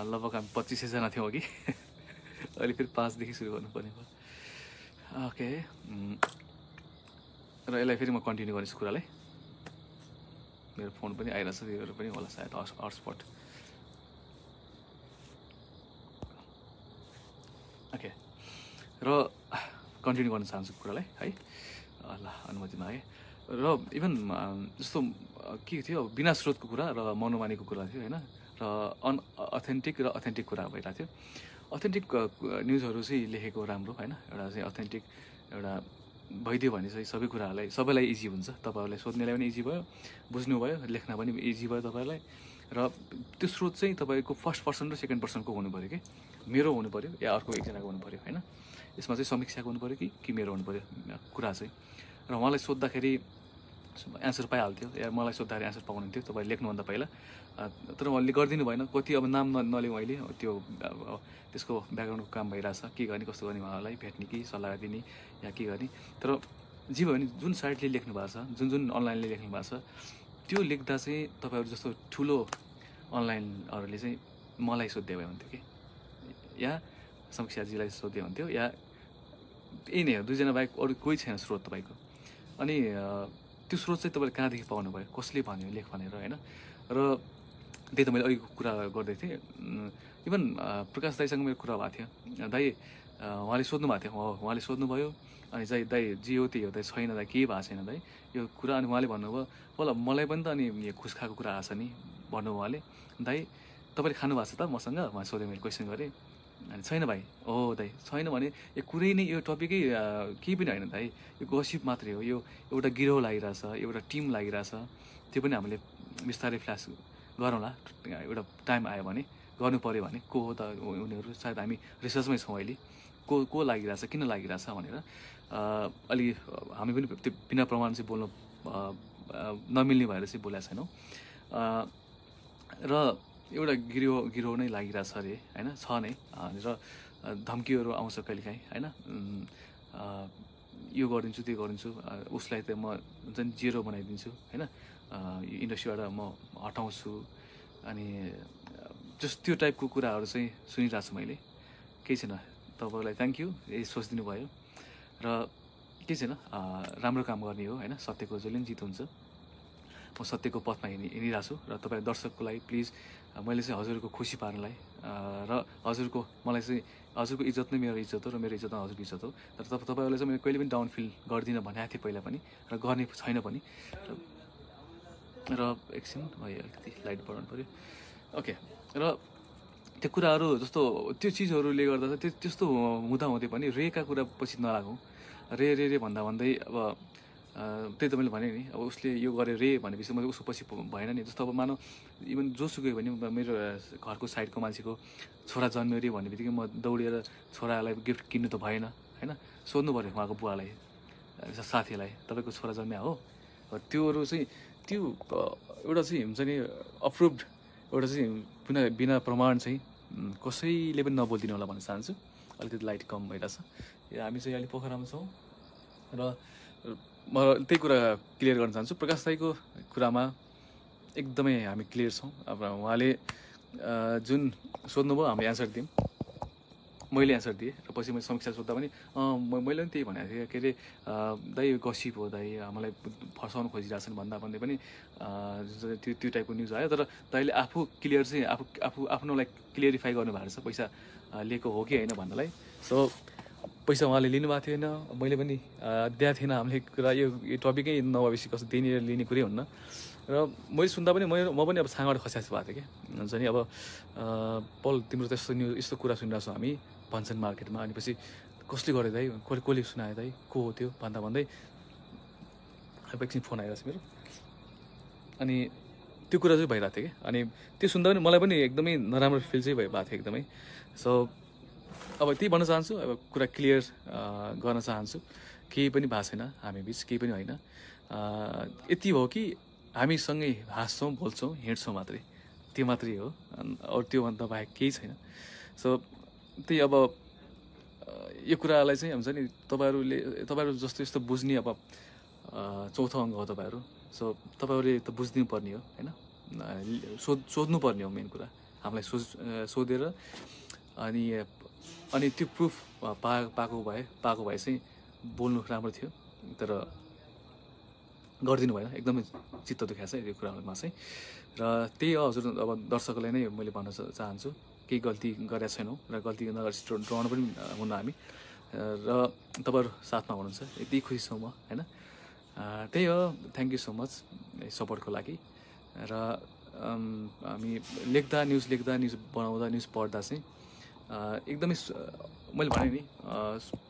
लगभग हामी 25 जना थियौँ अघि अहिले फेरि 5 देखि सुरु गर्नुपर्ने भयो ओके र यसलाई फेरि म कन्टिन्यू गर्नेछु कुरालाई मेरो फोन पनि आइरहेछ त्योहरू पनि होला सायद हटस्पट ओके र कन्टिन्यू गर्न चाहन्छु कुरालाई है ल अनुमति मागेँ र इभन जस्तो के थियो बिना स्रोतको कुरा र मनोमानीको कुरा थियो होइन र अनअथेन्टिक र अथेन्टिक कुरा भइरहेको थियो अथेन्टिक न्युजहरू चाहिँ लेखेको राम्रो होइन एउटा चाहिँ अथेन्टिक एउटा भइदियो भने चाहिँ सबै कुराहरूलाई सबैलाई इजी हुन्छ तपाईँहरूलाई सोध्नेलाई पनि इजी भयो बुझ्नु भयो लेख्न पनि इजी भयो तपाईँलाई र त्यो स्रोत चाहिँ तपाईँको फर्स्ट पर्सन र सेकेन्ड पर्सनको हुनु पऱ्यो कि मेरो हुनु पऱ्यो या अर्को एकजनाको हुनु पऱ्यो होइन यसमा चाहिँ समीक्षाको हुनु पऱ्यो कि मेरो हुनु पऱ्यो कुरा चाहिँ र उहाँलाई सोद्धाखेरि एन्सर पाइहाल्थ्यो या मलाई सोद्धाखेरि एन्सर पाउनुहुन्थ्यो तपाईँले लेख्नुभन्दा पहिला तर उहाँले गरिदिनु भएन कति अब नाम नलिउँ अहिले त्यो त्यसको ब्याकग्राउन्डको काम भइरहेछ के गर्ने कस्तो गर्ने उहाँलाई भेट्ने कि सल्लाह दिने या के गर्ने तर जे भयो भने जुन साइटले लेख्नु भएको छ जुन अनलाइनले लेख्नु भएको छ त्यो लेख्दा चाहिँ तपाईँहरू जस्तो ठुलो अनलाइनहरूले चाहिँ मलाई सोध्दै भए हुन्थ्यो कि या समीक्षाजीलाई सोध्दै हुन्थ्यो या यही नै हो दुईजना बाहेक अरू कोही छैन स्रोत तपाईँको अनि त्यो स्रोत चाहिँ तपाईँले कहाँदेखि पाउनु भयो कसले भन्यो लेख भनेर होइन र त्यही त मैले अघिको कुरा गर्दै थिएँ इभन प्रकाश दाईसँग मेरो कुरा भएको थियो दाई उहाँले सोध्नु भएको थियो उहाँले सोध्नुभयो अनि चाहिँ दाई जे हो त्यही हो दाई छैन दाई केही भएको छैन दाई यो कुरा अनि उहाँले भन्नुभयो ल मलाई पनि त अनि खुस खाएको कुरा आएको छ नि भन्नु उहाँले दाई तपाईँले खानु भएको छ त मसँग उहाँ सोधेँ मैले क्वेसन गरेँ अनि छैन भाइ हो दाइ छैन भने यो कुरै नै यो टपिकै केही पनि होइन दाइ यो गसिप मात्रै हो यो एउटा गिरोह लागिरहेछ एउटा टिम लागिरहेछ त्यो पनि हामीले बिस्तारै फ्ल्यास गरौँला एउटा टाइम आयो भने गर्नु पऱ्यो भने को हो त उनीहरू सायद हामी रिसर्चमै छौँ अहिले को लागिरहेछ किन लागिरहेछ भनेर अलि हामी पनि त्यो बिना प्रमाण चाहिँ बोल्नु नमिल्ने भएर चाहिँ बोलेको छैनौँ र एउटा गिरोह नै लागिरहेछ अरे होइन छ नै र धम्कीहरू आउँछ कहिलेकाहीँ होइन यो गरिदिन्छु त्यो गरिदिन्छु उसलाई त म हुन्छ नि जेरो बनाइदिन्छु होइन इन्डस्ट्रीबाट म हटाउँछु अनि जस्तो त्यो टाइपको कुराहरू चाहिँ सुनिरहेको छु मैले केही छैन तपाईँलाई थ्याङ्क यू यही सोचिदिनु भयो र केही छैन राम्रो काम गर्ने हो होइन सत्यको जहिले पनि जित हुन्छ म सत्यको पथमा हिँडिरहेको छु र तपाईँ दर्शकको लागि प्लिज मैले चाहिँ हजुरको खुसी पार्नलाई र हजुरको मलाई चाहिँ हजुरको इज्जत नै मेरो इज्जत हो र मेरो इज्जत नै हजुरको इज्जत हो तर तपाईँहरूले चाहिँ मैले कहिले पनि डाउन फिल गर्दिनँ भनेको थिएँ पहिला पनि र गर्ने छैन पनि र एकछिन भयो अलिकति लाइट बढाउनु पऱ्यो ओके र त्यो कुराहरू जस्तो त्यो चिजहरूले गर्दा चाहिँ त्यस्तो हुँदै पनि रेका कुरा पछि नलागौँ रे भन्दा भन्दै अब त्यही त मैले भनेँ नि अब उसले यो गरे रे भनेपछि मैले उसको पछि भएन नि जस्तो अब मानव इभन जोसुकै भने मेरो घरको साइडको मान्छेको छोरा जन्मियो अरे भन्ने बित्तिकै म दौडेर छोरालाई गिफ्ट किन्नु त भएन होइन सोध्नु पऱ्यो उहाँको बुवालाई साथीलाई तपाईँको छोरा जन्मिया हो त्योहरू चाहिँ त्यो एउटा चाहिँ हुन्छ नि अप्रुभड एउटा चाहिँ बिना प्रमाण चाहिँ कसैले पनि नबोलिदिनु होला भन्न चाहन्छु अलिकति लाइट कम भइरहेछ हामी चाहिँ अहिले पोखरामा छौँ र म त्यही कुरा क्लियर गर्न चाहन्छु प्रकाश दाईको कुरामा एकदमै हामी क्लियर छौँ अब उहाँले जुन सोध्नुभयो हामीले एन्सर दियौँ मैले एन्सर दिएँ र पछि मैले समीक्षा सोद्धा पनि मैले पनि त्यही भनेको थिएँ के अरे दाइ गसिप हो दाइ मलाई फर्साउनु खोजिरहेछन् भन्दै पनि जुन चाहिँ त्यो टाइपको न्युज आयो तर दाइले आफू क्लियर चाहिँ आफ्नोलाई क्लियरिफाई गर्नुभएको छ पैसा लिएको हो कि होइन भन्नलाई सो पैसा उहाँले लिनुभएको थिएन मैले पनि दिएको थिएन हामीले कुरा यो टपिकै नभएपछि कस्तो दिने लिने कुरै हुन्न र मैले सुन्दा पनि म पनि अब छाँगाबाट खस्याएको भएको थिएँ कि हुन्छ नि अब पल तिम्रो त्यस्तो यस्तो कुरा सुनिरहेको छौँ हामी भन्छन् मार्केटमा अनि पछि कसले गर्यो दाइ कसले सुनायो दाइ को हो त्यो भन्दै अब एकछिन फोन आइरहेको छ मेरो अनि त्यो कुरा चाहिँ भइरहेको थियो कि अनि त्यो सुन्दा पनि मलाई पनि एकदमै नराम्रो फिल चाहिँ भएको थियो एकदमै सो अब त्यही भन्न चाहन्छु अब कुरा क्लियर गर्न चाहन्छु केही पनि भएको छैन हामी बिच केही पनि होइन यति हो कि हामीसँगै हाँस्छौँ बोल्छौँ हिँड्छौँ मात्रै त्यो मात्रै हो अरू त्योभन्दा बाहेक केही छैन सो त्यही अब यो कुरालाई चाहिँ हुन्छ नि तपाईँहरू जस्तो यस्तो बुझ्ने अब चौथो अङ्ग हो तपाईँहरू सो तपाईँहरूले त बुझिदिनु पर्ने हो होइन सोध्नु पर्ने हो मेन कुरा हामीलाई सोधेर अनि त्यो प्रुफ पाएको भए चाहिँ बोल्नु राम्रो थियो, तर गरिदिनु भएन। एकदमै चित्त दुखाएको छ यो कुरामा चाहिँ। र त्यही हो हजुर, अब दर्शकलाई नै मैले भन्न चाहन्छु, केही गल्ती गरेका छैनौँ र गल्ती नगरेपछि डराउनु पनि हुन्न हामी, र तपाईँहरू साथमा हुनुहुन्छ, यति खुसी छु म होइन। त्यही हो, थ्याङ्क यू सो मच सपोर्टको लागि। र हामी न्युज बनाउँदा, न्युज पढ्दा चाहिँ एकदमै मैले भने नि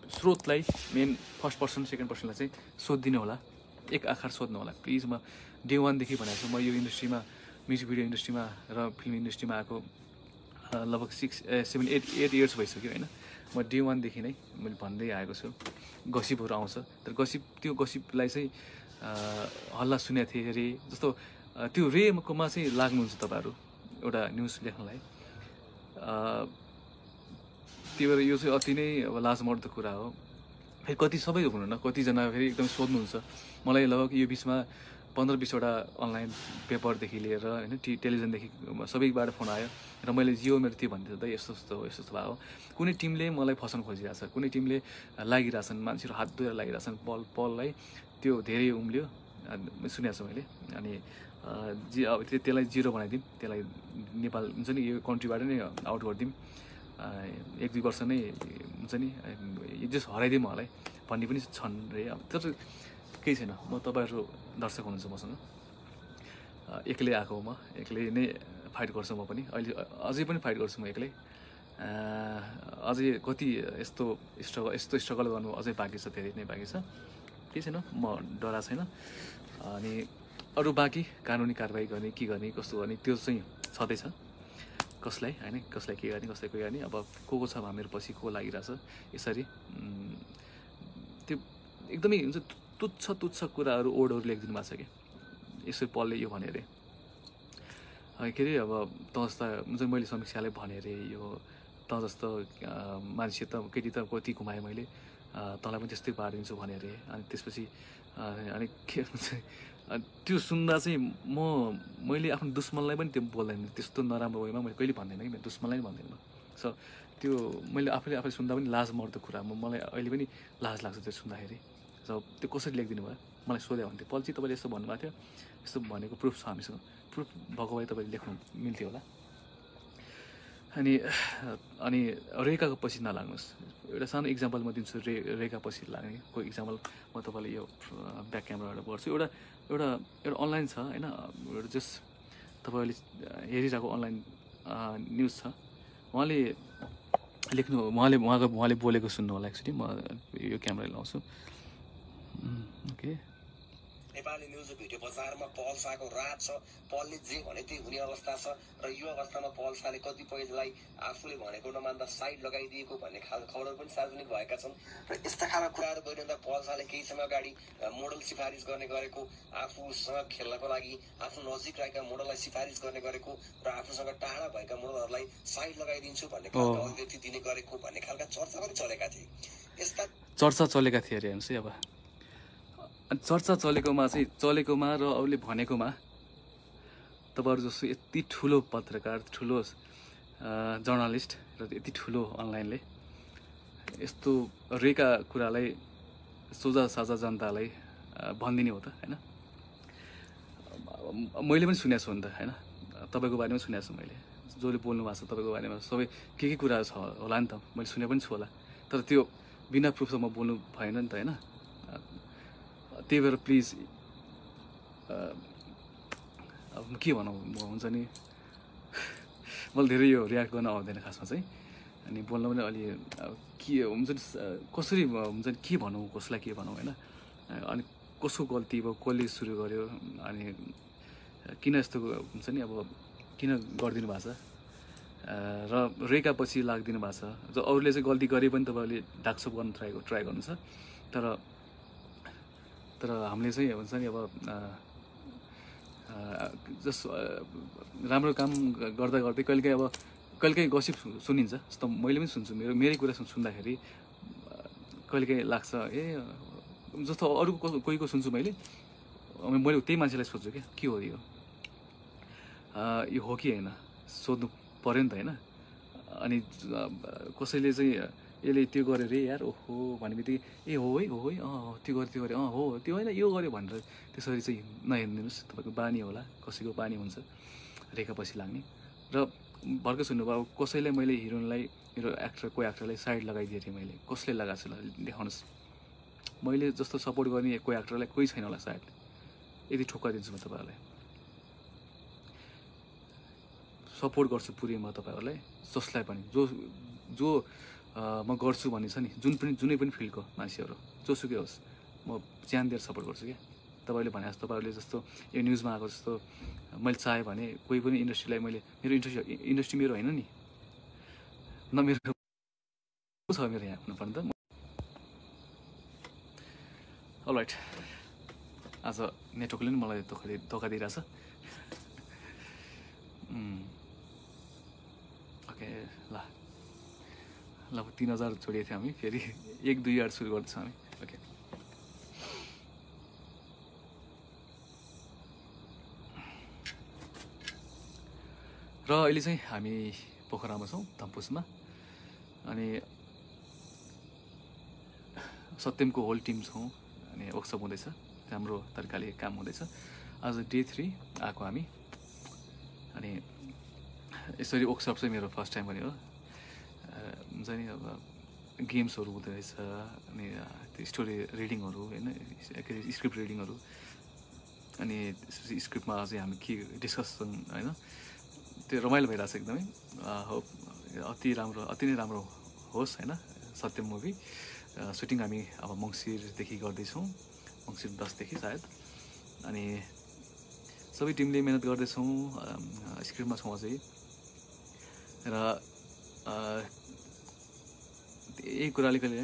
स्रोतलाई मेन फर्स्ट पर्सन सेकेन्ड पर्सनलाई चाहिँ सोधिदिनु होला, एक आखार सोध्नु होला प्लिज। म डे 1देखि भनेको छु, म यो इन्डस्ट्रीमा, म्युजिक भिडियो इन्डस्ट्रीमा र फिल्म इन्डस्ट्रीमा आएको लगभग 8 इयर्स भइसक्यो होइन। म डे 1देखि नै मैले भन्दै आएको छु, गसिपहरू आउँछ, तर त्यो गसिपलाई चाहिँ हल्ला सुनेको थिएँ रे जस्तो, त्यो रेकोमा चाहिँ लाग्नुहुन्छ तपाईँहरू एउटा न्युज लेख्नलाई। त्यही भएर यो चाहिँ अति नै अब लाजमर्दो कुरा हो। फेरि कति सबै हुनुहुन्न, कतिजना फेरि एकदम सोध्नुहुन्छ मलाई। लगभग यो बिचमा 15-20वटा अनलाइन पेपरदेखि लिएर होइन टेलिभिजनदेखि सबैबाट फोन आयो, र मैले जियो मेरो त्यो भन्दै यस्तो हो यस्तो भएको। कुनै टिमले मलाई फसाउन खोजिरहेछ, कुनै टिमले लागिरहेछन्, मान्छेहरू हात धोएर लागिरहेछन् पललाई, त्यो धेरै उम्ल्यो सुनेको छु मैले। अनि अब त्यसलाई जिरो बनाइदिउँ, त्यसलाई नेपाल हुन्छ नि यो कन्ट्रीबाट नै आउट गरिदिउँ, 1-2 वर्ष नै हुन्छ नि जस हराइदिउँ मलाई भन्ने पनि छन् रे। अब तर केही छैन, म तपाईँहरू दर्शक हुनुहुन्छ मसँग, एक्लै आएको म, एक्लै नै फाइट गर्छु म पनि, अहिले अझै पनि फाइट गर्छु म एक्लै। अझै कति यस्तो स्ट्रगल गर्नु अझै बाँकी छ, धेरै नै बाँकी छ। केही छैन, म डरा छैन। अनि अरू बाँकी कानुनी कारबाही गर्ने, के गर्ने, कस्तो गर्ने, त्यो चाहिँ छँदैछ। कसलाई होइन, कसलाई के गर्ने, कसलाई के गर्ने, अब को छ हामीहरू पछि, को लागिरहेछ यसरी। त्यो एकदमै हुन्छ तुच्छ कुराहरू, ओडहरू लेखिदिनु भएको छ कि यसो पलले यो भने अरे, के अरे अब त जस्ता हुन्छ मैले समीक्षाले भने अरे, यो त जस्तो मान्छे त केटी त कति घुमाएँ मैले, तँलाई पनि त्यस्तै पारिदिन्छु भने अरे। अनि त्यसपछि अनि के भन्छ, त्यो सुन्दा चाहिँ मैले आफ्नो दुश्मनलाई पनि त्यो बोल्दैन, त्यस्तो नराम्रो वेमा मैले कहिले भन्दैन कि, मेरो दुश्मनलाई पनि भन्दैन। सो त्यो मैले आफूले सुन्दा पनि लाज मर्दो कुरा, मलाई अहिले पनि लाज लाग्छ त्यो सुन्दाखेरि। सो त्यो कसरी लेखिदिनु भयो मलाई सोधे हुन्थ्यो, पल्ची तपाईँले यस्तो भन्नुभएको थियो, यस्तो भनेको प्रुफ छ हामीसँग, प्रुफ भएको भए तपाईँले लेख्नु मिल्थ्यो होला। अनि रेखाको पछि नलाग्नुहोस्। एउटा सानो इक्जाम्पल म दिन्छु, रेखा पछि लाग्ने कोही इक्जाम्पल म तपाईँलाई यो ब्याक क्यामेराबाट गर्छु। एउटा अनलाइन छ होइन, एउटा जस्ट तपाईँले हेरिरहेको अनलाइन न्युज छ, उहाँले बोलेको सुन्नु होला। एक्चुली म यो क्यामेरा लाउँछु। ओके, नेपाली न्युज भिडियो बजारमा पल्साको रात छ, पलले जे भने त्यही हुने अवस्था छ, र यो अवस्थामा पल्साले कतिपयलाई आफूले भनेको नमान्दा साइड लगाइदिएको भन्ने खालको खबरहरू पनि सार्वजनिक भएका छन्। र यस्ता खालका कुराहरू गरिरहँदा पल्साले केही समय अगाडि मोडल सिफारिस गर्ने गरेको, आफूसँग खेल्नको लागि आफ्नो नजिक रहेका मोडललाई सिफारिस गर्ने गरेको, र आफूसँग टाढा भएका मोडलहरूलाई साइड लगाइदिन्छु भन्ने खालका अभिव्यक्ति दिने गरेको भन्ने खालका चर्चा पनि चलेका थिए। यस्ता चर्चा चलेका थिए अरे हेर्नुहोस् है। अब चर्चा चलेकोमा र अरूले भनेकोमा तपाईँहरू जस्तो यति ठुलो पत्रकार, ठुलो जर्नलिस्ट र यति ठुलो अनलाइनले यस्तो रेका कुरालाई सोझा साझा जनतालाई भनिदिने हो त होइन। मैले पनि सुनेको छु नि त होइन, तपाईँको बारेमा सुनेको छु मैले, जसले बोल्नु भएको छ तपाईँको बारेमा सबै के कुराहरू छ होला नि त, मैले सुने पनि छु होला, तर त्यो बिना प्रुफ त म बोल्नु भएन नि त होइन। त्यही भएर प्लिज अब के भनौँ, हुन्छ नि मलाई धेरै यो रियाक्ट गर्न आउँदैन खासमा चाहिँ, अनि बोल्न पनि अलि के हुन्छ नि कसरी हुन्छ नि के भनौँ, कसलाई के भनौँ होइन। अनि कसको गल्ती भयो, कसले सुरु गर्यो, अनि किन यस्तो हुन्छ नि, अब किन गरिदिनु भएको छ, र रेखा पछि लाग्दिनु भएको छ। अरूले चाहिँ गल्ती गरे पनि तपाईँहरूले ढाकछोप गर्न ट्राई गर्नु छ, तर हामीले चाहिँ हुन्छ नि अब जस्ट राम्रो काम गर्दा गर्दै कहिलेकाहीँ गसिप सुनिन्छ, जस्तो मैले पनि सुन्छु, मेरै कुरा सुन्दाखेरि कहिलेकाहीँ लाग्छ ए जस्तो अरू कोहीको सुन्छु मैले त्यही मान्छेलाई सोध्छु के हो यो हो कि होइन, सोध्नु पऱ्यो नि त होइन। अनि कसैले चाहिँ यसले त्यो गर्यो रे यार ओहो भनेबित्तिकै ए हो है त्यो गऱ्यो हो त्यो होइन यो गर्यो भनेर त्यसरी चाहिँ नहेरिदिनुहोस्। तपाईँको बानी होला, कसैको बानी हुन्छ रेखा पछि लाग्ने। र भर्खर सुन्नुभयो कसैलाई मैले हिरोइनलाई मेरो कोही एक्टरलाई साइड लगाइदिएँ थिएँ मैले, कसले लगाएको छ ल देखाउनुहोस्। मैले जस्तो सपोर्ट गर्ने कोही एक्टरलाई कोही छैन होला सायद, यदि ठोक्का दिन्छु म तपाईँहरूलाई। सपोर्ट गर्छु पुरै म तपाईँहरूलाई, जसलाई पनि जो म गर्छु भन्ने छ नि, जुनै पनि फिल्डको मान्छेहरू जोसुकै होस् म ज्यान दिएर सपोर्ट गर्छु क्या। तपाईँले भने जस्तो तपाईँहरूले जस्तो यो न्युजमा आएको जस्तो मैले चाहेँ भने कोही पनि इन्डस्ट्रीलाई मैले मेरो इन्डस्ट्री मेरो होइन नि, न मेरो छ मेरो यहाँ हुनुपर्ने त। अलराइट, आज नेटवर्कले नि मलाई धोका दिइरहेछ। ओके ल 3000 छोडिएको थियो हामी, फेरि 1-2 यार्ड सुरु गर्दैछौँ हामी। ओके र अहिले चाहिँ हामी पोखरामा छौँ, तम्पुसमा। अनि सत्यमको होल टिम छौँ। अनि वर्कसप हुँदैछ, राम्रो तरिकाले काम हुँदैछ। आज डे 3 आएको हामी। अनि यसरी वर्कसप चाहिँ मेरो फर्स्ट टाइम पनि हो। हुन्छ नि अब गेम्सहरू हुँदो रहेछ, अनि त्यो स्टोरी रिडिङहरू होइन, के अरे स्क्रिप्ट रिडिङहरू, अनि स्क्रिप्टमा चाहिँ हामी के डिस्कसन होइन, त्यो रमाइलो भइरहेछ एकदमै। होप अति नै राम्रो होस् होइन सत्यम मुभी। सुटिङ हामी अब मङ्सिरदेखि गर्दैछौँ, मङ्सिर 10देखि सायद। अनि सबै टिमले मिहिनेत गर्दैछौँ, स्क्रिप्टमा छौँ अझै। र यही कुराले कहिले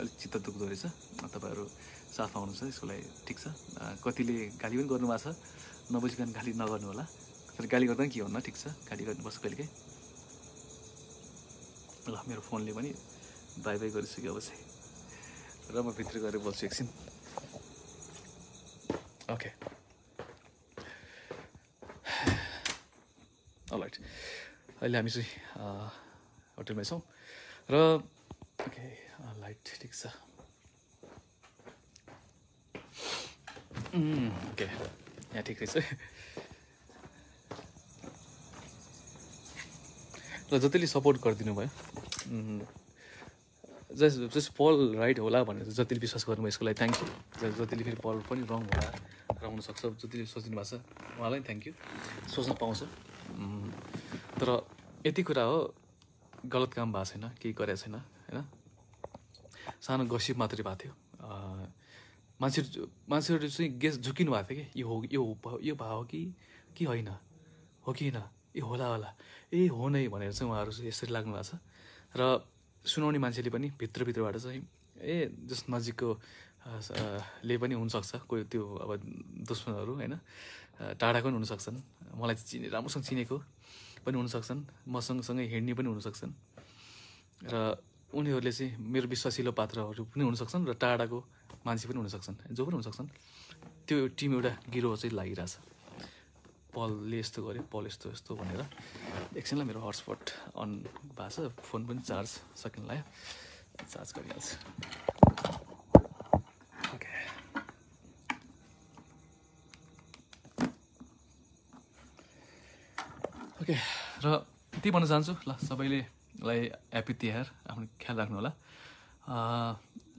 अलिक चित्त दुख्दो रहेछ, तपाईँहरू साथमा हुनुहुन्छ यसको लागि ठिक छ। कतिले गाली पनि गर्नुभएको छ, नबुझिकन गाली नगर्नु होला। तर गाली गर्दा पनि के हुन्न, ठिक छ, गाली गर्नुपर्छ कहिलेकाहीँ। ल मेरो फोनले पनि बाई बाई गरिसक्यो अब चाहिँ, र म भित्र गएर बोल्छु एकछिन। ओके अलराइट, अहिले हामी चाहिँ होटलमै छौँ र ओके लाइट ठिक छ। ओके यहाँ ठिक रहेछ। र जतिले सपोर्ट गरिदिनु भयो, जस्ट पल राइट होला भनेर जतिले विश्वास गर्नुभयो यसको लागि थ्याङ्क यू। जतिले फेरि पल पनि रङ होला र हुनसक्छ, जतिले सोचिदिनु भएको छ उहाँलाई थ्याङ्क यू। सोच्न पाउँछ, तर यति कुरा हो गलत काम भएको छैन, केही गरेको छैन होइन। सानो गसिप मात्रै भएको थियो। मान्छेहरू चाहिँ गेस झुकिनु भएको थियो कि यो भयो कि होइन, हो कि होइन, ए होला ए हो नै भनेर चाहिँ उहाँहरू चाहिँ यसरी लाग्नु भएको छ। र सुनाउने मान्छेले पनि भित्रबाट चाहिँ जस नजिकको ले पनि हुनसक्छ, कोही त्यो अब दुश्मनहरू होइन, टाढाको पनि हुनसक्छन्, मलाई राम्रोसँग चिनेको पनि हुनसक्छन्, मसँगसँगै हिँड्ने पनि हुनसक्छन्। र उनीहरूले चाहिँ मेरो विश्वासिलो पात्रहरू पनि हुनसक्छन् र टाढाको मान्छे पनि हुनसक्छन्, जो पनि हुनसक्छन्। त्यो टिम एउटा गिरोह चाहिँ लागिरहेछ, पलले यस्तो गर्यो, पल यस्तो भनेर। एकछिनलाई मेरो हटस्पट अन भएको छ, फोन पनि चार्ज सकिन लाग्यो, चार्ज गरिहाल्छु। ओके ओके, र त्यही भन्न चाहन्छु ल सबैलाई ह्याप्पी तिहार, आफ्नो ख्याल राख्नु होला।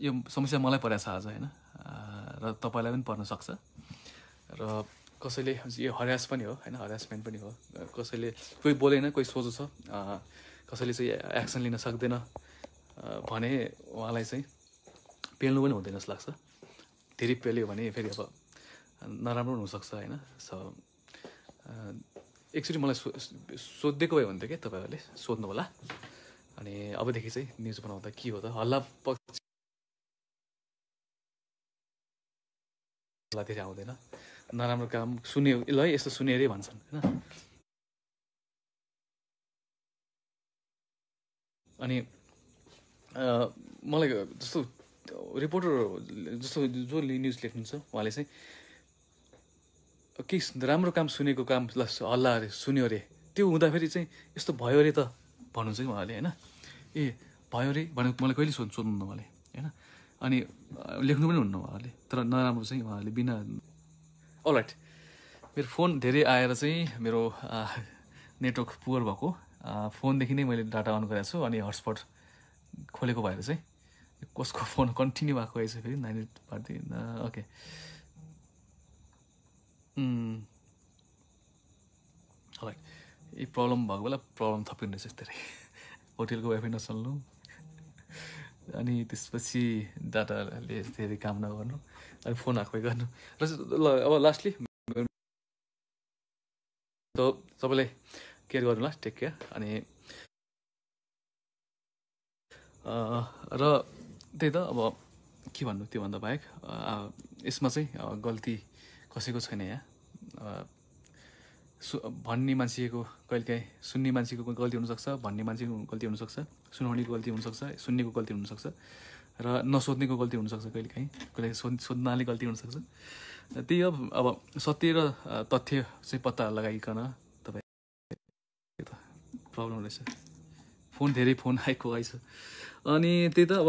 यो समस्या मलाई परेको छ आज होइन, र तपाईँलाई पनि पर्न सक्छ। र कसैले यो हरास पनि हो होइन, हरासमेन्ट पनि हो। कसैले कोही बोलेन, कोही सोझो छ, कसैले चाहिँ एक्सन लिन सक्दैन भने उहाँलाई चाहिँ पेल्नु पनि हुँदैन जस्तो लाग्छ। धेरै पेल्यो भने फेरि अब नराम्रो पनि हुनसक्छ होइन। सो एकचोटि मलाई सोधिदिएको भए हुन्थ्यो क्या, तपाईँहरूले सोध्नु होला। अनि अबदेखि चाहिँ न्युज बनाउँदा के हो त, हल्ला धेरै आउँदैन, नराम्रो काम सुन्यो ल यस्तो सुनेरै भन्छन् होइन। अनि मलाई जस्तो रिपोर्टर जस्तो जो न्युज लेख्नुहुन्छ उहाँले चाहिँ के राम्रो काम सुनेको काम प्लस हल्ला अरे सुन्यो अरे त्यो हुँदाखेरि चाहिँ यस्तो भयो अरे त भन्नुहुन्छ कि उहाँले होइन, ए भयो अरे भनेर मलाई कहिले सोध्नुहुन्न उहाँले होइन, अनि लेख्नु पनि हुन्न उहाँहरूले, तर नराम्रो चाहिँ उहाँहरूले बिना। अलराइट, मेरो फोन धेरै आएर चाहिँ मेरो नेटवर्क पुवर भएको फोनदेखि नै मैले डाटा अन गरेको छु, अनि हटस्पट खोलेको भएर चाहिँ कसको फोन कन्टिन्यू भएको रहेछ फेरि 98 पार्टी। ओके, अलराइट, यही प्रब्लम भएको बेला प्रब्लम थपिनु रहेछ धेरै, होटेलको वाइफाई नचल्नु, अनि त्यसपछि डाटाले धेरै काम नगर्नु, अनि फोन आएकै गर्नु र ल। अब लास्टली त सबैलाई केयर गर्नु ल, टेक केयर। अनि र त्यही त अब के भन्नु, त्योभन्दा बाहेक यसमा चाहिँ गल्ती कसैको छैन यहाँ। भन्ने मान्छेको कहिलेकाहीँ सुन्ने मान्छेको गल्ती हुनसक्छ, भन्ने मान्छेको गल्ती हुनसक्छ, सुनाउनेको गल्ती हुनसक्छ, सुन्नेको गल्ती हुनसक्छ, र नसोध्नेको गल्ती हुनसक्छ, कहिले सोध्नाले गल्ती हुनसक्छ। त्यही अब सत्य र तथ्य चाहिँ पत्ता लगाइकन तपाईँ प्रब्लम रहेछ। फोन धेरै फोन आएको आइछ, अनि त्यही त अब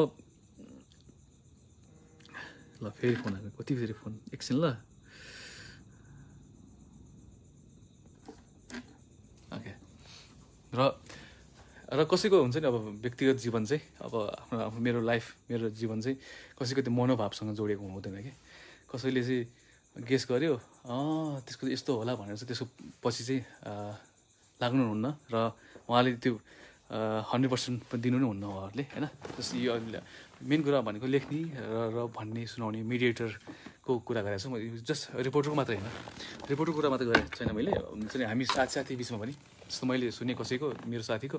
ल फेरि फोन आएको, कति फेरि फोन, एकछिन ल। ओके, र कसैको हुन्छ नि अब व्यक्तिगत जीवन चाहिँ अब आफ्नो मेरो लाइफ, मेरो जीवन चाहिँ कसैको त्यो मनोभावसँग जोडिएको हुँदैन कि। कसैले चाहिँ गेस गर्यो त्यसको यस्तो होला भनेर चाहिँ त्यसको पछि चाहिँ लाग्नुहुन्न, र उहाँले त्यो 100% पनि दिनु नै हुन्न उहाँहरूले होइन। जस्तो यो मेन कुरा भनेको लेख्ने र भन्ने सुनाउने मिडिएटरको कुरा गरेको छु म, जस्ट रिपोर्टरको मात्रै होइन, रिपोर्टरको कुरा मात्रै गरेको छैन मैले। हुन्छ नि हामी साथी बिचमा पनि जस्तो मैले सुने कसैको, मेरो साथीको,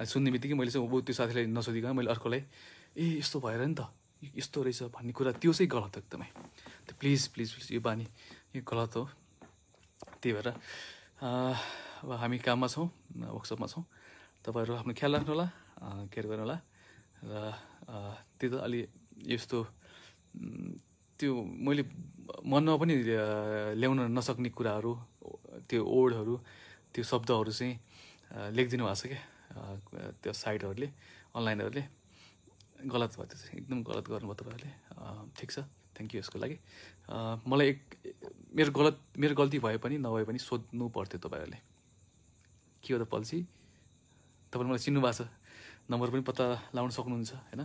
अनि सुन्ने बित्तिकै मैले चाहिँ त्यो साथीलाई नसोधिकन मैले अर्कोलाई ए यस्तो भएर नि त, यस्तो रहेछ भन्ने कुरा, त्यो चाहिँ गलत हो एकदमै। त्यो प्लिज प्लिज प्लिज यो बानी यो गलत हो। त्यही भएर अब हामी काममा छौँ, वर्कसपमा छौँ, तपाईँहरू आफ्नो ख्याल राख्नु होला, केयर गर्नु होला। र त्यो त अलि यस्तो त्यो मैले मनमा पनि ल्याउन नसक्ने कुराहरू, त्यो वर्डहरू, त्यो शब्दहरू चाहिँ लेखिदिनु भएको छ क्या त्यो साइटहरूले, अनलाइनहरूले। गलत भयो त्यो चाहिँ, एकदम गलत गर्नुभयो तपाईँहरूले। ठिक छ, थ्याङ्क यू यसको लागि। मलाई मेरो गल्ती भए पनि नभए पनि सोध्नु पर्थ्यो तपाईँहरूले, के हो त पल्सी, तपाईँले मलाई चिन्नु भएको छ, नम्बर पनि पत्ता लगाउन सक्नुहुन्छ होइन,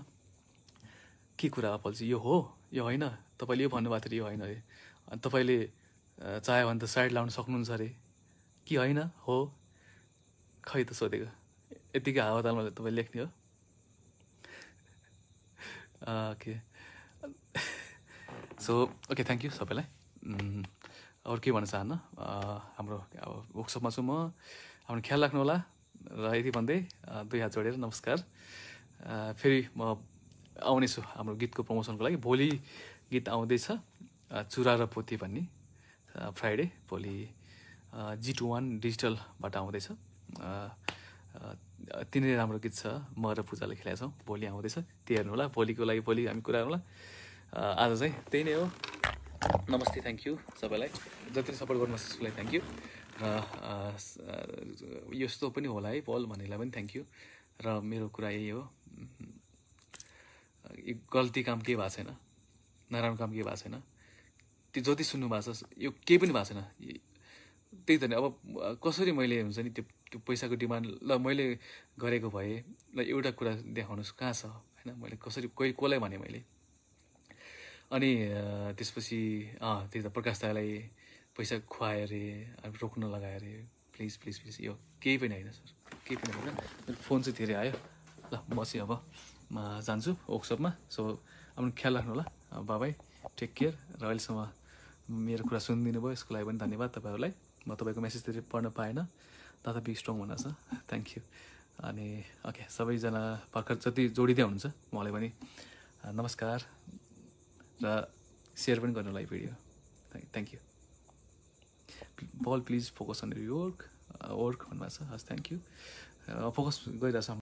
के कुरा हो पल्सी, यो हो यो होइन, तपाईँले यो भन्नुभएको थियो यो होइन अरे, अनि तपाईँले चाह्यो भने त साइड लाउन सक्नुहुन्छ अरे कि होइन हो, खै त सोधेको, यतिकै हावातालमा तपाईँ लेख्ने हो। Okay, so okay, thank you सबैलाई। अरू के भन्न चाहन्न, हाम्रो अब वर्कसपमा छु म, आफ्नो ख्याल राख्नु होला। र यति भन्दै दुई हात जोडेर नमस्कार। फेरि म आउनेछु हाम्रो गीतको प्रमोसनको लागि। भोलि गीत आउँदैछ चुरा र पोथी भन्ने, फ्राइडे भोलि G21 डिजिटलबाट आउँदैछ। तिनै राम्रो गीत छ, म र पूजाले खेलाएको छौँ, भोलि आउँदैछ, त्यही हेर्नु होला। भोलिको लागि भोलि हामी कुरा गरौँला। आज चाहिँ त्यही नै हो। नमस्ते, थ्याङ्क यू सबैलाई, जतिले सपोर्ट गर्नुभएको छ त्यसलाई थ्याङ्क यू। र यस्तो पनि होला है पल भन्नेलाई पनि थ्याङ्क यू। र मेरो कुरा यही हो, गल्ती काम केही भएको छैन, नराम्रो काम केही भएको छैन, त्यो जति सुन्नु भएको छ यो केही पनि भएको छैन। त्यही त नि, अब कसरी मैले हुन्छ नि त्यो पैसाको डिमान्ड, ल मैले गरेको भए, ल एउटा कुरा देखाउनुहोस् कहाँ छ होइन, मैले कसरी कसलाई भने मैले, अनि त्यसपछि त्यही त प्रकाश दाइलाई पैसा खुवायो अरे, अब रोक्न लगायो अरे, प्लिज प्लिज प्लिज यो केही पनि होइन सर, केही पनि होइन। फोन चाहिँ धेरै आयो, ल म चाहिँ अब जान्छु वर्कसपमा। सो आफ्नो ख्याल राख्नु होला, बाबाई, टेक केयर। र अहिलेसम्म मेरो कुरा सुनिदिनु भयो यसको लागि पनि धन्यवाद तपाईँहरूलाई। म तपाईँको मेसेज धेरै पढ्न पाएन, दादा बी स्ट्रङ भनेको छ, थ्याङ्क यू। अनि ओके, सबैजना भर्खर जति जोडिँदै हुनुहुन्छ उहाँलाई पनि नमस्कार, र सेयर पनि गर्नु होला यो भिडियो, थ्याङ्क यू। बल प्लिज फोकस अन वर्क भन्नुभएको छ, हस् थ्याङ्क यू। फोकस गरिरहेको छ।